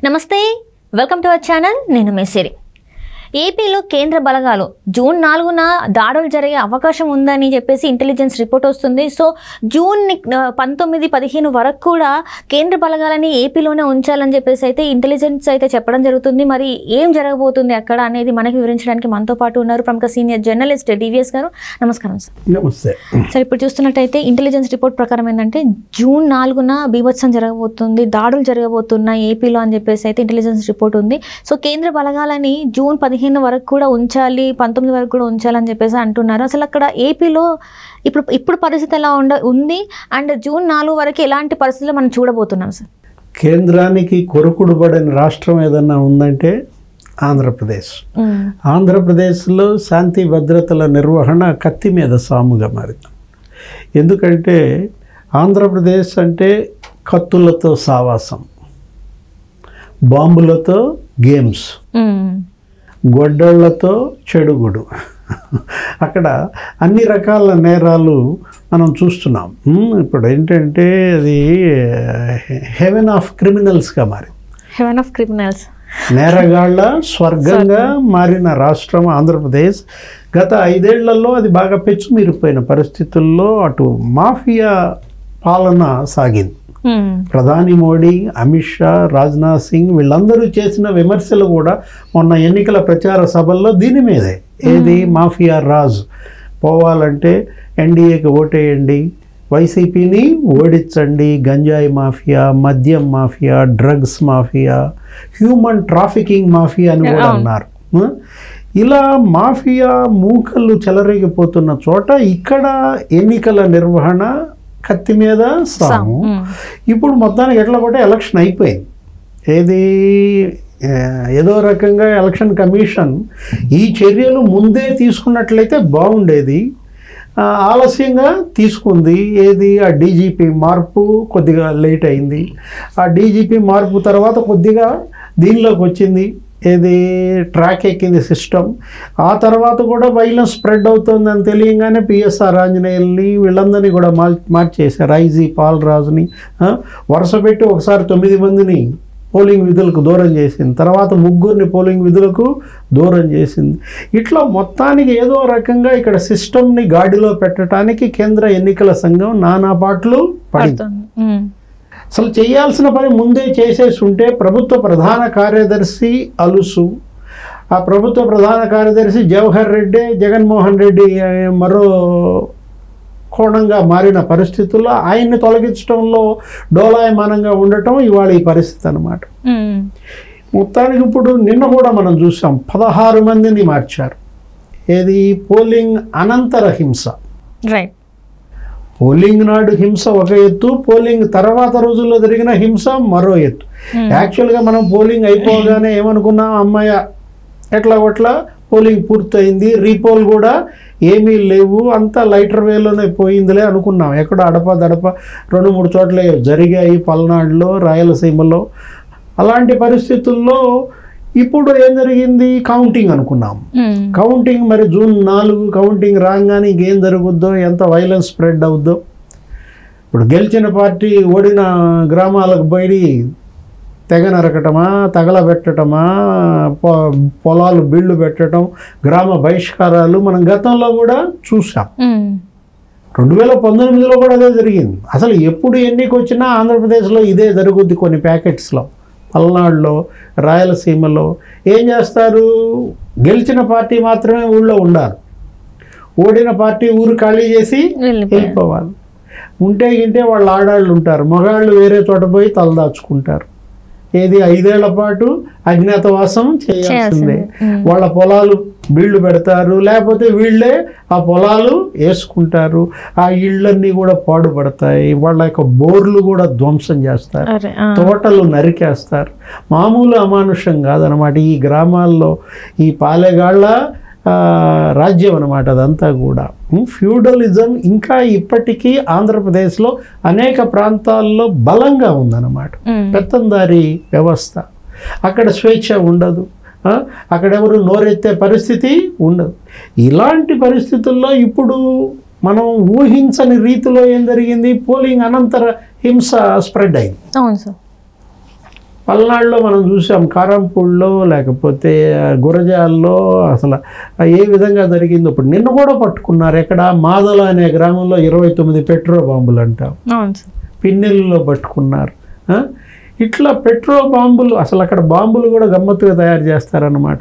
నమస్తే, welcome to our channel. నేను మెస్సిరి. ఏపీలో కేంద్ర బలగాలు జూన్ 4న దాడులు జరిగే అవకాశం ఉందని చెప్పేసి ఇంటెలిజెన్స్ రిపోర్ట్ వస్తుంది. సో జూన్ 19-15 వరకు కూడా కేంద్ర బలగాలని ఏపీలోనే ఉంచాలని చెప్పేసి అయితే ఇంటెలిజెన్స్ అయితే చెప్పడం జరుగుతుంది. మరి ఏం జరగబోతుంది అక్కడ అనేది మనకి వివరించడానికి మనతో పాటు ఉన్నారు ప్రముఖ సీనియర్ జర్నలిస్ట్ డివిఎస్ గారు. నమస్కారం సార్. నమస్తే సార్, ఇప్పుడు చూస్తున్నట్టయితే ఇంటెలిజెన్స్ రిపోర్ట్ ప్రకారం ఏంటంటే జూన్ 4న బీభత్సం జరగబోతుంది, దాడులు జరగబోతున్నాయి ఏపీలో అని చెప్పేసి అయితే ఇంటెలిజెన్స్ రిపోర్ట్ ఉంది. సో కేంద్ర బలగాలని జూన్ 15 వరకు కూడా ఉంచాలి, 19 వరకు కూడా ఉంచాలని చెప్పేసి అంటున్నారు. అసలు అక్కడ ఏపీలో ఇప్పుడు పరిస్థితి ఎలా ఉంది అండ్ జూన్ 4 వరకు ఎలాంటి పరిస్థితులు మనం చూడబోతున్నాం సార్? కేంద్రానికి కొరుకుడు పడిన రాష్ట్రం ఏదన్నా ఉందంటే ఆంధ్రప్రదేశ్. ఆంధ్రప్రదేశ్లో శాంతి భద్రతల నిర్వహణ కత్తి మీద సాముగా మారింది. ఎందుకంటే ఆంధ్రప్రదేశ్ అంటే కత్తులతో సావాసం, బాంబులతో గేమ్స్, గొడ్డళ్లతో చెడుగుడు. అక్కడ అన్ని రకాల నేరాలు మనం చూస్తున్నాం. ఇప్పుడు ఏంటంటే అది హెవెన్ ఆఫ్ క్రిమినల్స్గా మారింది. హెవెన్ ఆఫ్ క్రిమినల్స్, నేరగాళ్ల స్వర్గంగా మారిన రాష్ట్రం ఆంధ్రప్రదేశ్. గత 5 ఏళ్లలో అది బాగా పెచ్చుమీరిపోయిన పరిస్థితుల్లో అటు మాఫియా పాలన సాగింది. ప్రధాని మోడీ, అమిత్ షా, రాజ్నాథ్ సింగ్ వీళ్ళందరూ చేసిన విమర్శలు కూడా మొన్న ఎన్నికల ప్రచార సభల్లో దీని మీదే. ఏది మాఫియా రాజ్ పోవాలంటే ఎన్డీఏకి ఓటేయండి, వైసీపీని ఓడించండి, గంజాయి మాఫియా, మద్యం mafia, drugs mafia, human trafficking mafia అని కూడా అన్నారు. ఇలా మాఫియా మూకలు చెలరేగిపోతున్న చోట ఇక్కడ ఎన్నికల నిర్వహణ కత్తి మీద సాము. ఇప్పుడు మొత్తానికి ఎట్లా కూడా ఎలక్షన్ అయిపోయింది. ఏదో రకంగా ఎలక్షన్ కమిషన్ ఈ చర్యలు ముందే తీసుకున్నట్లయితే బాగుండేది, ఆలస్యంగా తీసుకుంది. ఆ డీజీపీ మార్పు కొద్దిగా లేట్ అయింది. ఆ డీజీపీ మార్పు తర్వాత కొద్దిగా దీనిలోకి వచ్చింది, ట్రాక్ ఎక్కింది సిస్టమ్. ఆ తర్వాత కూడా వైలెన్స్ స్ప్రెడ్ అవుతుందని తెలియగానే పిఎస్ఆర్ ఆంజనేయుల్ని వీళ్ళందరినీ కూడా మార్చేశారు. ఐజీ పాలరాజుని వరుస పెట్టి ఒకసారి 9 మందిని పోలింగ్ విధులకు దూరం చేసింది, తర్వాత 3 పోలింగ్ విధులకు దూరం చేసింది. ఇట్లా మొత్తానికి ఏదో రకంగా ఇక్కడ సిస్టమ్ని గాడిలో పెట్టడానికి కేంద్ర ఎన్నికల సంఘం నానా పాటలు పడింది. అసలు చేయాల్సిన పని ముందే చేసేసి ఉంటే ప్రభుత్వ ప్రధాన కార్యదర్శి అలుసు, ఆ ప్రభుత్వ ప్రధాన కార్యదర్శి జవహర్ రెడ్డి, జగన్మోహన్ రెడ్డి మరో కోణంగా మారిన పరిస్థితుల్లో ఆయన్ని తొలగించడంలో డోలాయమానంగా ఉండటం ఇవాళ ఈ పరిస్థితి అన్నమాట. మొత్తానికి ఇప్పుడు నిన్న కూడా మనం చూసాం 16 మందిని మార్చారు. పోలింగ్ అనంతర హింస. రైట్. పోలింగ్ నాడు హింస ఒక ఎత్తు, పోలింగ్ తర్వాత రోజుల్లో జరిగిన హింస మరో ఎత్తు. యాక్చువల్గా మనం పోలింగ్ అయిపోగానే ఏమనుకున్నాం, అమ్మాయ ఎట్లా పోలింగ్ పూర్తయింది, రీపోల్ కూడా ఏమీ లేవు, అంతా లైటర్ వేలోనే పోయిందిలే అనుకున్నాం. ఎక్కడో అడప 2-3 చోట్ల జరిగాయి, పల్నాడులో, రాయలసీమలో. అలాంటి పరిస్థితుల్లో ఇప్పుడు ఏం జరిగింది, కౌంటింగ్ అనుకున్నాం. కౌంటింగ్ మరి జూన్ 4 కౌంటింగ్ రాగానే ఇంకేం జరుగుద్దో, ఎంత వైలెన్స్ స్ప్రెడ్ అవుద్దో. ఇప్పుడు గెలిచిన పార్టీ ఓడిన గ్రామాలకు పోయి తెగ నరకటమా, తగలబెట్టటమా, పొలాలు బిళ్ళు పెట్టడం, గ్రామ బహిష్కారాలు మనం గతంలో కూడా చూసాం. 2019లో కూడా అదే జరిగింది. అసలు ఎప్పుడు ఎన్నిక వచ్చినా ఆంధ్రప్రదేశ్లో ఇదే జరుగుద్ది. కొన్ని ప్యాకెట్స్లో పల్నాడులో, రాయలసీమలో ఏం చేస్తారు, గెలిచిన పార్టీ మాత్రమే ఊళ్ళో ఉండాలి, ఓడిన పార్టీ ఊరు ఖాళీ చేసి వెళ్ళిపోవాలి. ఉంటే వాళ్ళ ఆడాళ్ళు ఉంటారు, మగాళ్ళు వేరే చోట పోయి తలదాచుకుంటారు. 5 ఏళ్ల పాటు అజ్ఞాతవాసం చేయాల్సిందే. వాళ్ళ పొలాలు బీళ్లు పెడతారు, లేకపోతే వీళ్ళే ఆ పొలాలు వేసుకుంటారు. ఆ ఇళ్ళన్నీ కూడా పాడుపడతాయి, వాళ్ళ యొక్క బోర్లు కూడా ధ్వంసం చేస్తారు, తోటలు నరికేస్తారు. మామూలు అమానుషం కాదనమాట. ఈ గ్రామాల్లో ఈ పాలెగాళ్ళ రాజ్యం అన్నమాట అదంతా కూడా. ఫ్యూడలిజం ఇంకా ఇప్పటికీ ఆంధ్రప్రదేశ్లో అనేక ప్రాంతాల్లో బలంగా ఉందన్నమాట. పెత్తందారీ వ్యవస్థ. అక్కడ స్వేచ్ఛ ఉండదు, అక్కడెవరు నోరెత్తే పరిస్థితి ఉండదు. ఇలాంటి పరిస్థితుల్లో ఇప్పుడు మనం ఊహించని రీతిలో ఏం జరిగింది, పోలింగ్ అనంతర హింస స్ప్రెడ్ అయింది. అవును సార్. పల్నాడులో మనం చూసాం, కారంపూడిలో లేకపోతే గురజాల్లో అసలు ఏ విధంగా జరిగిందో. ఇప్పుడు నిన్న కూడా పట్టుకున్నారు. ఎక్కడ మాదల అనే గ్రామంలో 29 పెట్రో బాంబులు అంటాం, పిన్నెల్లో పట్టుకున్నారు. ఇట్లా పెట్రో బాంబులు, అసలు అక్కడ బాంబులు కూడా గమ్మత్తుగా తయారు చేస్తారన్నమాట.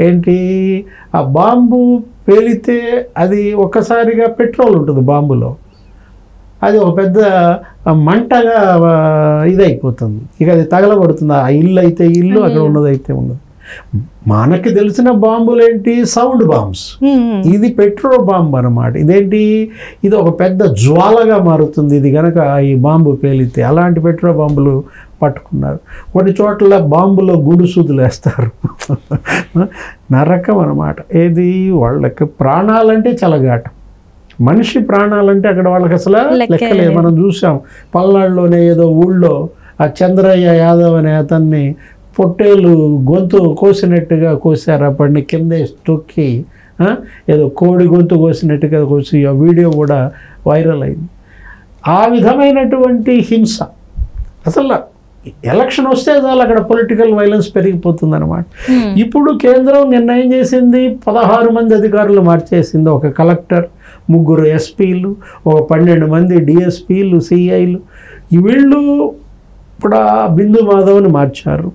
ఏంటి, ఆ బాంబు పేలితే అది ఒక్కసారిగా పెట్రోల్ ఉంటుంది బాంబులో, అది ఒక పెద్ద మంటగా ఇదైపోతుంది. ఇక అది తగలబడుతుంది. ఆ ఇల్లు అయితే ఇల్లు, అక్కడ ఉన్నదైతే ఉన్నది. మనకి తెలిసిన బాంబులు ఏంటి, సౌండ్ బాంబ్స్. ఇది పెట్రో బాంబు అన్నమాట. ఇదేంటి, ఇది ఒక పెద్ద జ్వాలగా మారుతుంది ఇది కనుక ఈ బాంబు పేలితే. అలాంటి పెట్రో బాంబులు పట్టుకున్నారు. కొన్ని చోట్ల బాంబులో గుడుసూదులు వేస్తారు. నరకం అన్నమాట. ఏది, వాళ్ళకి ప్రాణాలంటే చెలగాటం. మనిషి ప్రాణాలంటే అక్కడ వాళ్ళకి అసలు లెక్కలేదు. మనం చూసాం పల్నాడులోనే ఏదో ఊళ్ళో ఆ చంద్రయ్య యాదవ్ అనే అతన్ని పొట్టేలు గొంతు కోసినట్టుగా కోసారు. అప్పటిని కింద తొక్కి ఏదో కోడి గొంతు కోసినట్టుగా కోసి ఆ వీడియో కూడా వైరల్ అయింది. ఆ విధమైనటువంటి హింస. అసలు ఎలక్షన్ వస్తే చాలు అక్కడ పొలిటికల్ వైలెన్స్ పెరిగిపోతుంది అనమాట. ఇప్పుడు కేంద్రం నిర్ణయం చేసింది, 16 మంది అధికారులు మార్చేసింది. ఒక కలెక్టర్, 3 ఎస్పీలు, ఒక 12 మంది డిఎస్పీలు, సిఐలు. వీళ్ళు ఇప్పుడు ఆ బిందు మాధవ్ని మార్చారు,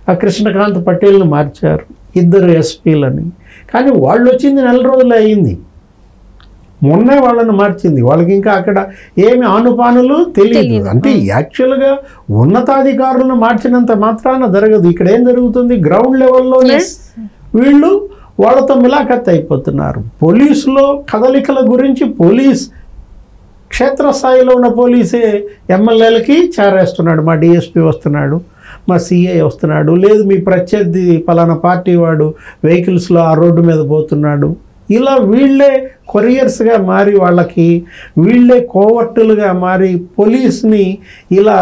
ఆ కృష్ణకాంత్ పటేల్ని మార్చారు, 2 ఎస్పీలని. కానీ వాళ్ళు వచ్చింది 4 రోజులు అయింది. మొన్నే వాళ్ళని మార్చింది. వాళ్ళకి ఇంకా అక్కడ ఏమి ఆనుపానులు తెలియదు. అంటే యాక్చువల్గా ఉన్నతాధికారులను మార్చినంత మాత్రాన జరగదు. ఇక్కడ ఏం జరుగుతుంది, గ్రౌండ్ లెవెల్లోనే వీళ్ళు వాళ్ళతో మిలాఖత్ అయిపోతున్నారు. పోలీసులో కదలికల గురించి పోలీస్ క్షేత్రస్థాయిలో ఉన్న పోలీసే ఎమ్మెల్యేలకి చేరేస్తున్నాడు. మా డిఎస్పీ వస్తున్నాడు, మా సిఐ వస్తున్నాడు, లేదు మీ ప్రత్యర్థి పలానా పార్టీ వాడు వెహికల్స్లో ఆ రోడ్డు మీద పోతున్నాడు. ఇలా వీళ్ళే కొరియర్స్గా మారి, వాళ్ళకి వీళ్ళే కోవర్టులుగా మారి పోలీస్ని ఇలా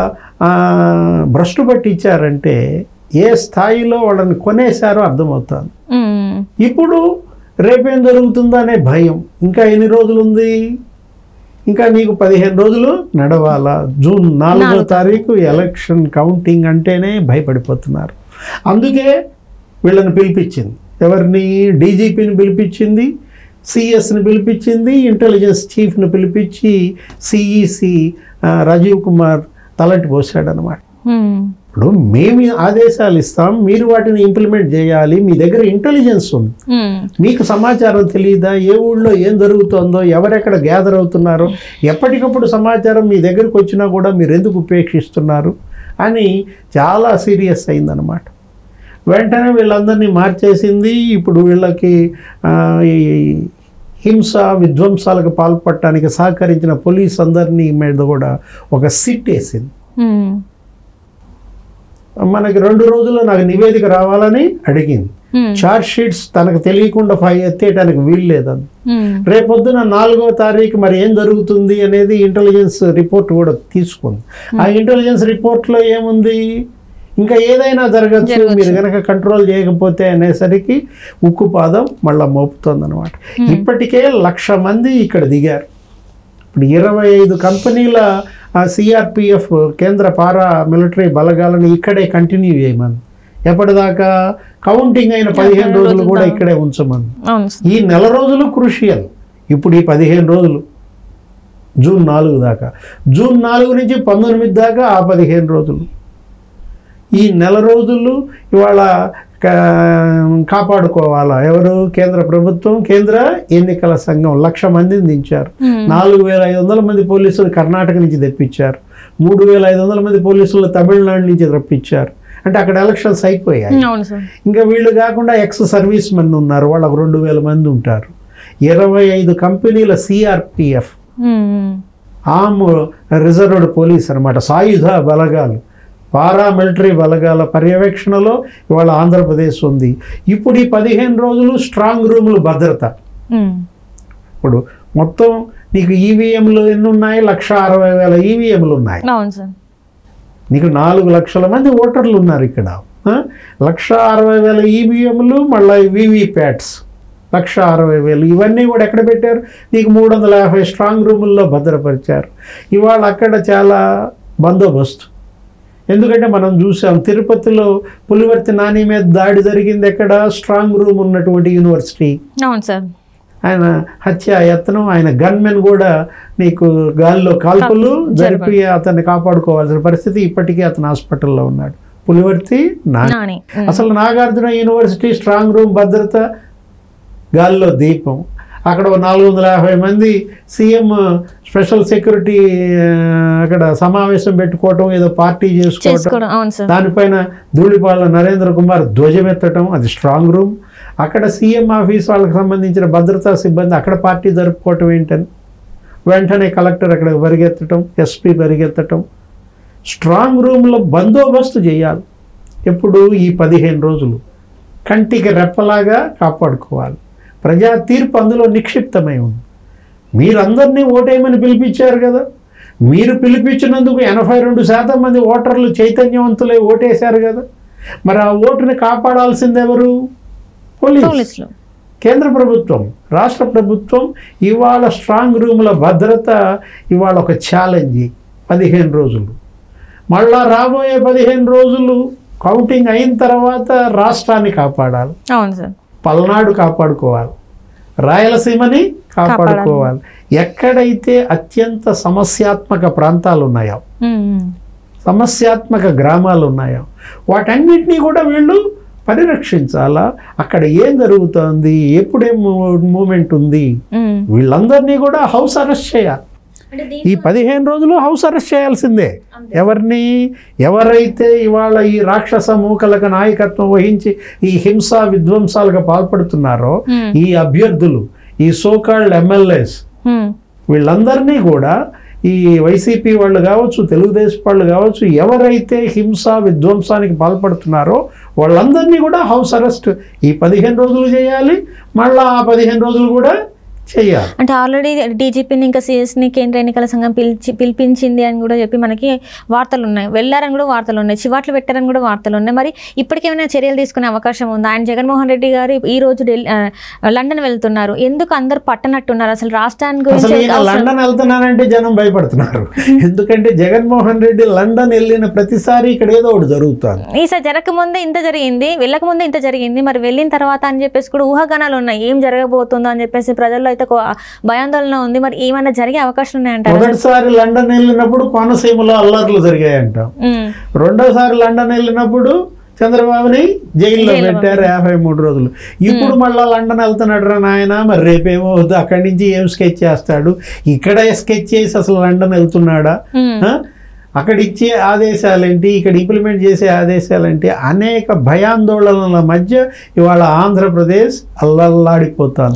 భ్రష్టు పట్టించారంటే ఏ స్థాయిలో వాళ్ళని కొనేశారో అర్థమవుతుంది. ఇప్పుడు రేపేం జరుగుతుందో అనే భయం. ఇంకా ఎన్ని రోజులు ఉంది, ఇంకా నీకు 15 రోజులు నడవాలా. జూన్ 4వ తారీఖు ఎలక్షన్ కౌంటింగ్ అంటేనే భయపడిపోతున్నారు. అందుకే వీళ్ళని పిలిపించింది. ఎవరిని, డీజీపీని పిలిపించింది, సిఎస్ని పిలిపించింది, ఇంటెలిజెన్స్ చీఫ్ని పిలిపించి సిఈసి రాజీవ్ కుమార్ తలంటి పోసాడనమాట. ఇప్పుడు మేము ఆదేశాలు ఇస్తాం, మీరు వాటిని ఇంప్లిమెంట్ చేయాలి. మీ దగ్గర ఇంటెలిజెన్స్ ఉంది, మీకు సమాచారం తెలియదా, ఏ ఊళ్ళో ఏం జరుగుతుందో, ఎవరెక్కడ గ్యాదర్ అవుతున్నారో ఎప్పటికప్పుడు సమాచారం మీ దగ్గరకు వచ్చినా కూడా మీరు ఎందుకు ఉపేక్షిస్తున్నారు అని చాలా సీరియస్ అయిందనమాట. వెంటనే వీళ్ళందరినీ మార్చేసింది. ఇప్పుడు వీళ్ళకి ఈ హింస విధ్వంసాలకు పాల్పడటానికి సహకరించిన పోలీస్ అందరినీ మీద కూడా ఒక సిట్ వేసింది. మనకి 2 రోజుల్లో నాకు నివేదిక రావాలని అడిగింది. చార్జ్ షీట్స్ తనకు తెలియకుండా ఎత్తేయడానికి వీలు లేదని. రేపొద్దున 4వ తారీఖు మరి ఏం జరుగుతుంది అనేది ఇంటెలిజెన్స్ రిపోర్ట్ కూడా తీసుకుంది. ఆ ఇంటెలిజెన్స్ రిపోర్ట్లో ఏముంది, ఇంకా ఏదైనా జరగచ్చు మీరు కనుక కంట్రోల్ చేయకపోతే అనేసరికి ఉక్కుపాదం మళ్ళీ మోపుతుంది అనమాట. ఇప్పటికే 1,00,000 మంది ఇక్కడ దిగారు. ఇప్పుడు 25 కంపెనీల సిఆర్పిఎఫ్ కేంద్ర పారా మిలిటరీ బలగాలను ఇక్కడే కంటిన్యూ చేయమని, ఎప్పటిదాకా కౌంటింగ్ అయిన 15 రోజులు కూడా ఇక్కడే ఉంచమని. ఈ 1 నెల రోజులు క్రూషియల్. ఇప్పుడు ఈ 15 రోజులు జూన్ 4 దాకా, జూన్ 4 నుంచి 19 దాకా ఆ 15 రోజులు, ఈ 1 నెల రోజులు ఇవాళ కాపాడుకోవాలా. ఎవరు, కేంద్ర ప్రభుత్వం, కేంద్ర ఎన్నికల సంఘం 1,00,000 మందిని దించారు. 4,500 మంది పోలీసులు కర్ణాటక నుంచి తెప్పించారు. 3,500 మంది పోలీసులు తమిళనాడు నుంచి రప్పించారు. అంటే అక్కడ ఎలక్షన్స్ అయిపోయాయి. ఇంకా వీళ్ళు కాకుండా ఎక్స్ సర్వీస్ మెన్ ఉన్నారు, వాళ్ళకు 2,000 మంది ఉంటారు. 25 కంపెనీల సిఆర్పిఎఫ్ ఆర్మ్ రిజర్వ్డ్ పోలీస్ అనమాట, సాయుధ బలగాలు, పారామిలిటరీ బలగాల పర్యవేక్షణలో ఇవాళ ఆంధ్రప్రదేశ్ ఉంది. ఇప్పుడు ఈ 15 రోజులు స్ట్రాంగ్ రూములు భద్రత. ఇప్పుడు మొత్తం నీకు ఈవీఎంలు ఎన్ని ఉన్నాయి, 1,60,000 ఈవీఎంలు ఉన్నాయి. నీకు 4 లక్షల మంది ఓటర్లు ఉన్నారు ఇక్కడ. 1,60,000 ఈవీఎంలు, మళ్ళీ వీవీప్యాట్స్ 1,60,000. ఇవన్నీ కూడా ఎక్కడ పెట్టారు, నీకు 350 స్ట్రాంగ్ రూముల్లో భద్రపరిచారు. ఇవాళ అక్కడ చాలా బందోబస్తు. ఎందుకంటే మనం చూసాం తిరుపతిలో పులివర్తి నాని మీద దాడి జరిగింది ఎక్కడ, స్ట్రాంగ్ రూమ్ ఉన్నటువంటి యూనివర్సిటీ. అవును సార్. ఆయన హత్య యత్నం, ఆయన గన్మెన్ కూడా నీకు గాల్లో కాల్పులు జరిపి అతన్ని కాపాడుకోవాల్సిన పరిస్థితి. ఇప్పటికీ అతను హాస్పిటల్లో ఉన్నాడు. పులివర్తి నాని. అసలు నాగార్జున యూనివర్సిటీ స్ట్రాంగ్ రూమ్ భద్రత గాల్లో దీపం. అక్కడ 450 మంది సీఎం స్పెషల్ సెక్యూరిటీ అక్కడ సమావేశం పెట్టుకోవటం, ఏదో పార్టీ చేసుకోవటం, దానిపైన ధూళిపాళ్ల నరేంద్ర కుమార్ ధ్వజమెత్తటం, అది స్ట్రాంగ్ రూమ్. అక్కడ సీఎం ఆఫీస్ వాళ్ళకి సంబంధించిన భద్రతా సిబ్బంది అక్కడ పార్టీ జరుపుకోవటం ఏంటని వెంటనే కలెక్టర్ అక్కడ పరిగెత్తటం, ఎస్పీ పరిగెత్తటం. స్ట్రాంగ్ రూమ్లో బందోబస్తు చేయాలి. ఎప్పుడు ఈ 15 రోజులు కంటికి రెప్పలాగా కాపాడుకోవాలి. ప్రజా తీర్పు అందులో నిక్షిప్తమై ఉంది. మీరందరినీ ఓటేయమని పిలిపించారు కదా, మీరు పిలిపించినందుకు 82% మంది ఓటర్లు చైతన్యవంతులై ఓటేశారు కదా. మరి ఆ ఓటుని కాపాడాల్సింది ఎవరు? పోలీసులు. కేంద్ర ప్రభుత్వం, రాష్ట్ర ప్రభుత్వం ఇవాళ స్ట్రాంగ్ రూముల భద్రత ఇవాళ ఒక ఛాలెంజ్. 15 రోజులు, మళ్ళా రాబోయే 15 రోజులు కౌంటింగ్ అయిన తర్వాత రాష్ట్రాన్ని కాపాడాలి. అవును సార్. పల్నాడు కాపాడుకోవాలి, రాయలసీమని కాపాడుకోవాలి. ఎక్కడైతే అత్యంత సమస్యాత్మక ప్రాంతాలు ఉన్నాయో, సమస్యాత్మక గ్రామాలు ఉన్నాయో వాటన్నిటినీ కూడా వీళ్ళు పరిరక్షించాలా. అక్కడ ఏం జరుగుతుంది, ఎప్పుడేం మూమెంట్ ఉంది, వీళ్ళందరినీ కూడా హౌస్ అరెస్ట్ చేయాలి. ఈ 15 రోజులు హౌస్ అరెస్ట్ చేయాల్సిందే. ఎవరైతే ఇవాళ ఈ రాక్షస మూకలకు నాయకత్వం వహించి ఈ హింసా విధ్వంసాలకు పాల్పడుతున్నారో ఈ అభ్యర్థులు, ఈ సోకాల్డ్ ఎమ్మెల్యేస్, వీళ్ళందరినీ కూడా ఈ వైసీపీ వాళ్ళు కావచ్చు, తెలుగుదేశం వాళ్ళు కావచ్చు, ఎవరైతే హింసా విధ్వంసానికి పాల్పడుతున్నారో వాళ్ళందరినీ కూడా హౌస్ అరెస్ట్ ఈ 15 రోజులు చేయాలి. మళ్ళీ ఆ 15 రోజులు కూడా చేయాలి. అంటే ఆల్రెడీ డీజీపీని ఇంకా సిఎస్ని కేంద్ర ఎన్నికల సంఘం పిలిపించింది అని కూడా చెప్పి మనకి వార్తలు ఉన్నాయి. వెళ్ళారని కూడా వార్తలు ఉన్నాయి, చివాట్లు పెట్టారని కూడా వార్తలు ఉన్నాయి. మరి ఇప్పటికేమైనా చర్యలు తీసుకునే అవకాశం ఉందా? ఆయన జగన్మోహన్ రెడ్డి గారు ఈ రోజు లండన్ వెళ్తున్నారు, ఎందుకు అందరు పట్టనట్టున్నారు? అసలు రాష్ట్రానికి గురించి లండన్ వెళ్తున్నానంటే జనం భయపడుతున్నారు. ఎందుకంటే జగన్మోహన్ రెడ్డి లండన్ వెళ్ళిన ప్రతిసారి ఇక్కడ ఏదో ఒకటి జరుగుతుంది. ఈసారి జరగకముందే ఇంత జరిగింది, వెళ్ళకముందే ఇంత జరిగింది, మరి వెళ్ళిన తర్వాత అని చెప్పేసి కూడా ఊహాగానాలు ఉన్నాయి, ఏం జరగబోతుందో అని చెప్పేసి ప్రజల్లో అయితే భయాందోళన ఉంది. మరి ఏమైనా జరిగే అవకాశం ఉన్నాయంటారు? మొదటిసారి లండన్ వెళ్ళినప్పుడు కోనసీమలో అల్లర్లు జరిగాయంట. రెండోసారి లండన్ వెళ్ళినప్పుడు చంద్రబాబుని జైల్లో పెట్టారు 53 రోజులు. ఇప్పుడు మళ్ళా లండన్ వెళ్తున్నాడు రా నాయన, మరి రేపేమో అక్కడి నుంచి ఏం స్కెచ్ చేస్తాడు, ఇక్కడ స్కెచ్ చేసి అసలు లండన్ వెళ్తున్నాడా, అక్కడ ఇచ్చే ఆదేశాలేంటి, ఇక్కడ ఇంప్లిమెంట్ చేసే ఆదేశాలేంటి, అనేక భయాందోళనల మధ్య ఇవాళ ఆంధ్రప్రదేశ్ అల్లల్లాడిపోతుంది.